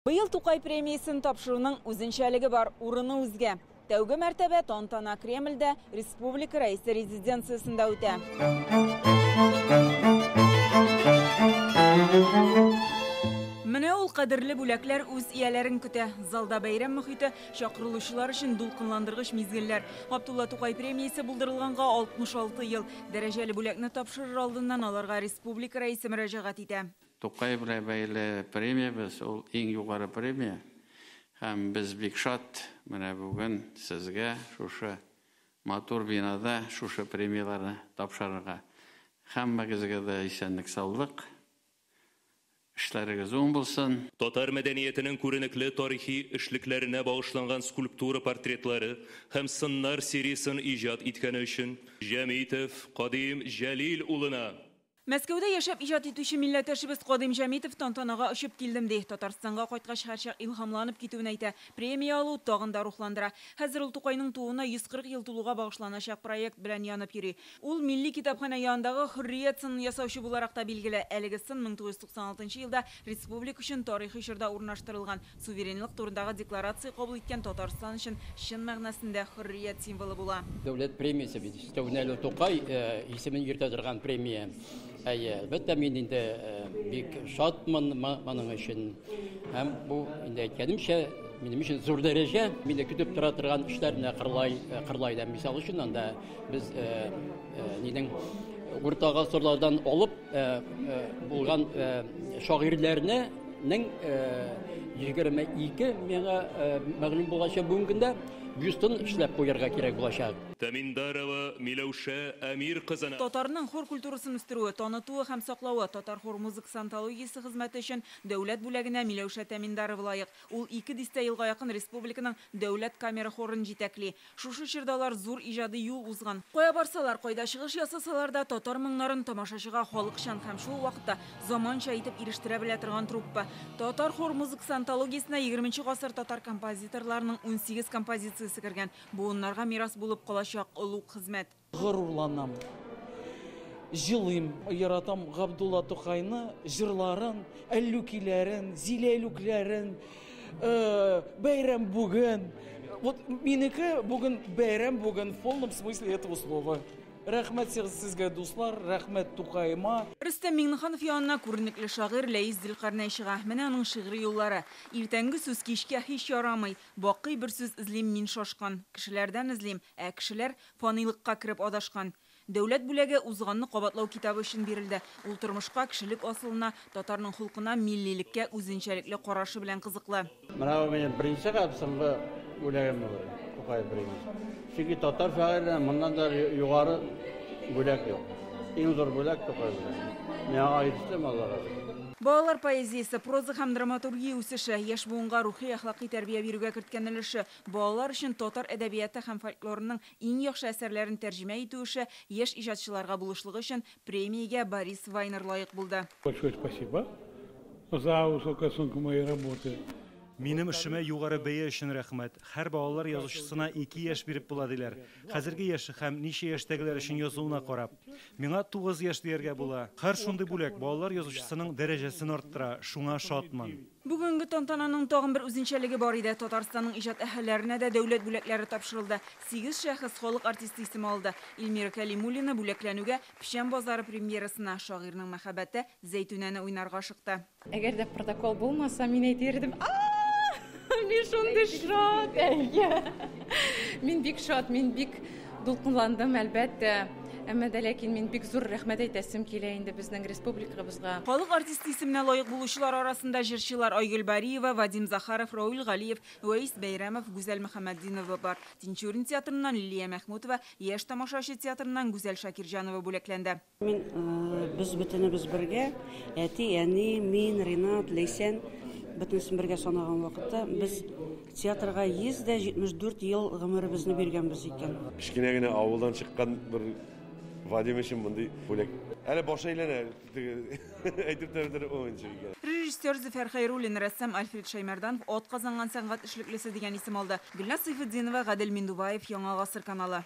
Быйыл Тукай премиясын тапшыруның үзенчәлеге бар, урыны үзгә. Тәүге мәртәбә тантана Кремльдә республика рәисе резиденциясында үтә. Менә ул кадерле бүләкләр үз ияләрен көтә. Залда бәйрәм мөхите, чакырылучылар өчен дулкынландыргыч мизгелләр. Габдулла Тукай премиясе булдырылганга 66 ел. Дәрәҗәле бүләкне тапшырыр алдыннан аларга республика рәисе мөрәҗәгать итә. Тукай белән бәйле премиябыз, ул иң югары премия. Һәм без бик шат, менә бүген сезгә шушы матур бинада шушы премияларны тапшырырга. Һәммәгезгә дә исәнлек, саулык. Эшләрегез уң булсын. Татар мәдәниятенең күренекле тарихи эшлекләренә багышланган скульптура портретлары һәм сыннар сериясын иҗат иткәне өчен Җәмитов Кадим Җәлил улына Мәскәүдә яшәп иҗат итүче милләттәшебез Кадим Җәмитов тантанага очып килдем ди. Татарстанга кайткач һәрчак илһамланып китүен әйтә. Премия алу тагын да рухландыра. Хәзер ул Тукайның тууына 140 ел тулуга багышланачак проект белән янып йөри. Ул милли китапханә янындагы Хөррият сынын ясаучы буларак та билгеле. Әлеге сын 1996 елда республика өчен тарихи чорда урнаштырылган. Суверенлык турындагы декларация кабул иткән Татарстан өчен чын мәгънәсендә хөррият символы була. Дәүләт премиясе бит. Тәүнәле Тукай исемен йөртә торган премия. Әлбәттә мин инде бик шатмын моның өчен. Һәм бу инде әйткәнемчә минем өчен зур дәрәҗә. Мине көтеп тора торган эшләрне кырлайда. Мисал өчен анда без нинең урта гасырлардан алып булган шагыйрьләрнең 22 меңа мәгълүм булганча бүгенге көндә Бюстын эшләп куярга кирәк булачак. Таминдарова Миләүшә Әмир кызына. Татарның хор культурасын үстерүе, танытуы һәм саклауы Татар хор музыкасы антологиясе хезмәте өчен дәүләт бүләгенә Миләүшә Таминдарова лаек. Ул 2 дистә елга якын республиканың дәүләт камера хорын җитәкли. Шушы чордалар зур иҗади юл узган. Кая барсалар, кайда чыгыш ясасалар да татар моңнарын тамашачыга халыкчан һәм шул вакытта заманча итеп ирештерә белә торган труппа. Татар хор музыкасы антологиясенә 20 гасыр татар композиторларының 18 композициясы кергән. Буыннарга мирас булып калачак олуг хезмәт. Горурланам. Җылыйм, яратам Габдулла Тукайны, җырларын, әллүкиләрен, зиләлүкләрен, бәйрәм бүген. Вот минеке бүген бәйрәм бүген в полном смысле этого слова. Рәхмәт сезгә, дуслар, рәхмәт Тукайыма. Рөстәм Миңнеханов янына күренекле шагыйрь Ләис Зөлкарнәй чыга. Менә аның шигъри юллары. Иртәнге сүз кичкә һич ярамый. Бакый бер сүз эзлим мин шашкан. Кешеләрдән эзлим, кешеләр фанилыкка кереп адашкан. Дәүләт бүләге узганны кабатлау китабы өчен бирелде. Ул тормышка, кешелек асылына, татарның холкына, миллилеккә үзенчәлекле карашы белән кызыклы. Менә менә беренче капсымга бүләгем бар. Тукай премиясе. Чөнки татар шагыйрьләре моннан да югары бүләк юк. Иң зур бүләк Тукай бүләге. Миңа аеруча Аллага. Балалар поэзиясе, проза һәм драматургия үсеше, яшь буынга рухи әхлакый тәрбия бирүгә керткән өлеше, балалар өчен татар әдәбияты һәм фольклорының иң яхшы әсәрләрен тәрҗемә итү эше яшь иҗатчыларга булышлыгы өчен премиягә Борис Вайнер лаек булды. Большое спасибо за высокую оценку моей работы. Минем эшемә югары бәя өчен рәхмәт. Һәр балалар язучысына 2 яшь биреп була диләр. Хәзерге яше һәм ничә яшьтәгеләр өчен язуына карап. Миңа 9 яшь дияргә була. Һәр шундый бүләк балалар язучысының дәрәҗәсен арттыра. Шуңа шатман. Бүгенге тантананың тагын бер үзенчәлеге бар иде. Татарстанның иҗат әһелләренә дә дәүләт бүләкләре тапшырылды. 8 шәхес халык артисты исеме алды. Илмира Кәлимуллина бүләкләнүгә Печән базары премьерасына шагыйрьнең мәхәббәте Зәйтүнәне уйнарга шыкты. Әгәр дә протокол булмаса, мин әйтерлем: Мин шундый шат, Мин бик шат, мин бик дулкынландым, әлбәттә. Әмма дә ләкин мин бик зур рәхмәт әйтәсем килә инде безнең республикабызга. Халык артисты исеменә лаек булучылар арасында җырчылар Айгөл Бариева, Вадим Захаров, Равил Галиев, Ваис Бәйрәмов, Гүзәл Мөхәммәддинова бар. Тинчурин театрыннан Лилия Мәхмүтова, яшь тамашачы театрыннан Гүзәл Шакирҗанова бүләкләнде. Мин без бөтенебез бергә, әти, әни, мин, Ринат, Ләйсән бөтенсен бергә санаган вакытта без театрга 174 ел гомеребезне биргәнбез икән. Кичкенә генә авылдан чыккан бер Вадим өчен мондый бүләк. Әле баш әйләнә. Әйтеп тә ойынчы икән. Режиссер Зөфәр Хәйруллин, рәссам Альфред Шаймарданов от казанган сәнгать эшлеклесе дигән исем алды. Гөлназ Сайфетдинова, Гадел Миндубаев, Яңа гасыр каналы.